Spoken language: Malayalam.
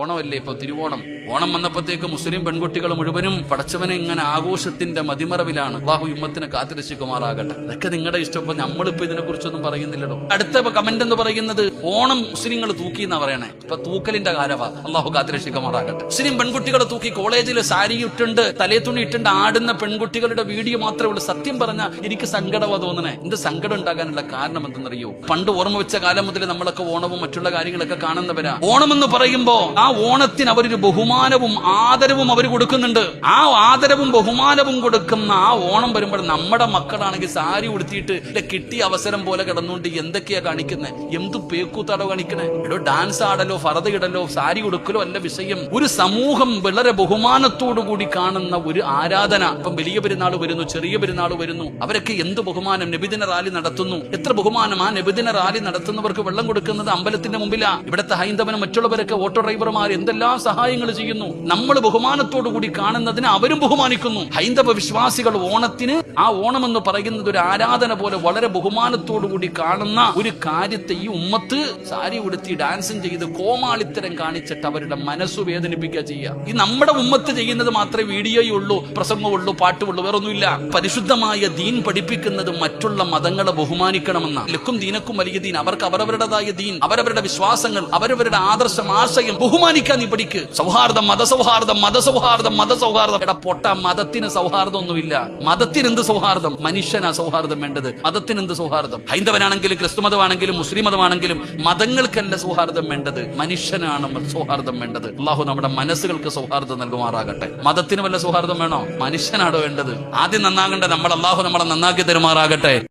ഓണമല്ലേ ഇപ്പൊ, തിരുവോണം. ഓണം വന്നപ്പോഴത്തേക്ക് മുസ്ലിം പെൺകുട്ടികൾ മുഴുവനും പടച്ചവനെ ഇങ്ങനെ ആഘോഷത്തിന്റെ മതിമറവിലാണ്. അല്ലാഹു ഉമ്മത്തിനെ കാത്തിരക്ഷിക്കുമാറാകട്ടെ. അതൊക്കെ നിങ്ങളുടെ ഇഷ്ടം. ഇപ്പൊ നമ്മളിപ്പോ ഇതിനെ കുറിച്ചൊന്നും പറയുന്നില്ലല്ലോ. അടുത്ത കമന്റ് എന്ന് പറയുന്നത് ഓണം മുസ്ലിങ്ങൾ തൂക്കി എന്നാ പറയണേ. ഇപ്പൊ തൂക്കലിന്റെ കാലവാ. അല്ലാഹു കാത്തിരക്ഷിക്കുമാറാകട്ടെ. മുസ്ലിം പെൺകുട്ടികളെ തൂക്കി കോളേജിൽ സാരി ഇട്ടുണ്ട് തലേ തുണി ഇട്ടുണ്ട് ആടുന്ന പെൺകുട്ടികളുടെ വീഡിയോ മാത്രമേ ഉള്ളൂ. സത്യം പറഞ്ഞാൽ എനിക്ക് സങ്കടമാ തോന്നണേ. എന്റെ സങ്കടം ഉണ്ടാകാനുള്ള കാരണം എന്തെന്നറിയോ? പണ്ട് ഓർമ്മ വെച്ച കാലം മുതൽ നമ്മളൊക്കെ ഓണവും മറ്റുള്ള കാര്യങ്ങളൊക്കെ കാണുന്നവരാ. ഓണം എന്ന് പറയുമ്പോ ആ ഓണത്തിന് അവരൊരു ബഹുമാനവും ആദരവും അവർ കൊടുക്കുന്നുണ്ട്. ആ ആദരവും ബഹുമാനവും കൊടുക്കുന്ന ആ ഓണം വരുമ്പോൾ നമ്മുടെ മക്കളാണെങ്കിൽ സാരി ഉടുത്തിയിട്ട് കിട്ടിയ അവസരം പോലെ കിടന്നുകൊണ്ട് എന്തൊക്കെയാ കാണിക്കുന്നത്? എന്തു പേക്കൂത്താടോ കാണിക്കണേ? എടോ, ഡാൻസ് ആടലോ ഫറദ ഇടലോ സാരി ഉടുക്കലോ അല്ല വിഷയം. ഒരു സമൂഹം വളരെ ബഹുമാനത്തോടു കൂടി കാണുന്ന ഒരു ആരാധന. ഇപ്പം വലിയ പെരുന്നാൾ വരുന്നു, ചെറിയ പെരുന്നാൾ വരുന്നു, അവരൊക്കെ എന്ത് ബഹുമാനം. നബിദിന റാലി നടത്തുന്നു, എത്ര ബഹുമാനം. ആ നബിദിന റാലി നടത്തുന്നവർക്ക് വെള്ളം കൊടുക്കുന്നത് അമ്പലത്തിന്റെ മുമ്പിലാ. ഇവിടുത്തെ ഹൈന്ദവനും മറ്റുള്ളവരൊക്കെ ഓട്ടോ ഡ്രൈവർമാർ എന്തെല്ലാം സഹായങ്ങൾ ചെയ്യുന്നു. നമ്മൾ ബഹുമാനത്തോടു കൂടി കാണുന്നതിന് അവരും ബഹുമാനിക്കുന്നു. ഹൈന്ദവ വിശ്വാസികൾ ഓണത്തിന് ആ ഓണം എന്ന് പറയുന്നത് ഒരു ആരാധന പോലെ വളരെ ബഹുമാനത്തോടു കൂടി കാണുന്ന ഒരു കാര്യത്തെ ഈ ഉമ്മത്ത് സാരി ഉടുത്തി ഡാൻസും ചെയ്ത് കോമാളിത്തരം കാണിച്ചിട്ട് അവരുടെ മനസ്സു വേദനിപ്പിക്കുക ചെയ്യുക. ഈ നമ്മുടെ ഉമ്മത്ത് ചെയ്യുന്നത് മാത്രമേ വീഡിയോയുള്ളൂ, പ്രസംഗമുള്ളൂ, പാട്ടുള്ളൂ, വേറൊന്നുമില്ല. പരിശുദ്ധമായ ദീൻ പഠിപ്പിക്കുന്നത് മറ്റുള്ള മതങ്ങളെ ബഹുമാനിക്കണമെന്ന. ലക്കും ദീനക്കും വലിയ ദീൻ. അവർക്ക് അവരവരുടേതായ ദീൻ, അവരവരുടെ വിശ്വാസങ്ങൾ, അവരവരുടെ ആദർശം, ആശയം ബഹുമാനിക്കാൻ നീ പഠിക്ക്. സൗഹാർദ്ദം, മതസൗഹാർദ്ദം, മതസൗഹാർദ്ദം, മതസൗഹാർദ്ദം. എടാ പൊട്ട, മതത്തിന് സൗഹാർദ്ദം ഒന്നുമില്ല. മതത്തിന് എന്ത് സൗഹാർദ്ദം? മനുഷ്യനാ സൗഹാർദ്ദം വേണ്ടത്. മതത്തിന് എന്ത് സൗഹാർദ്ദം? ഹൈന്ദവനാണെങ്കിലും ക്രിസ്തു മതമാണെങ്കിലും മുസ്ലിം മതമാണെങ്കിലും മതങ്ങൾക്കല്ല സൗഹാർദ്ദം വേണ്ടത്, മനുഷ്യനാണ് സൗഹാർദ്ദം വേണ്ടത്. അല്ലാഹു നമ്മുടെ മനസ്സുകൾക്ക് സൗഹാർദ്ദം നൽകുമാറാകട്ടെ. മതത്തിന് വല്ല സൗഹാർദ്ദം വേണോ? മനുഷ്യനാണോ വേണ്ടത്? ആദ്യം നന്നാകേണ്ട നമ്മൾ. അല്ലാഹു നമ്മളെ നന്നാക്കി തരുമാറാകട്ടെ.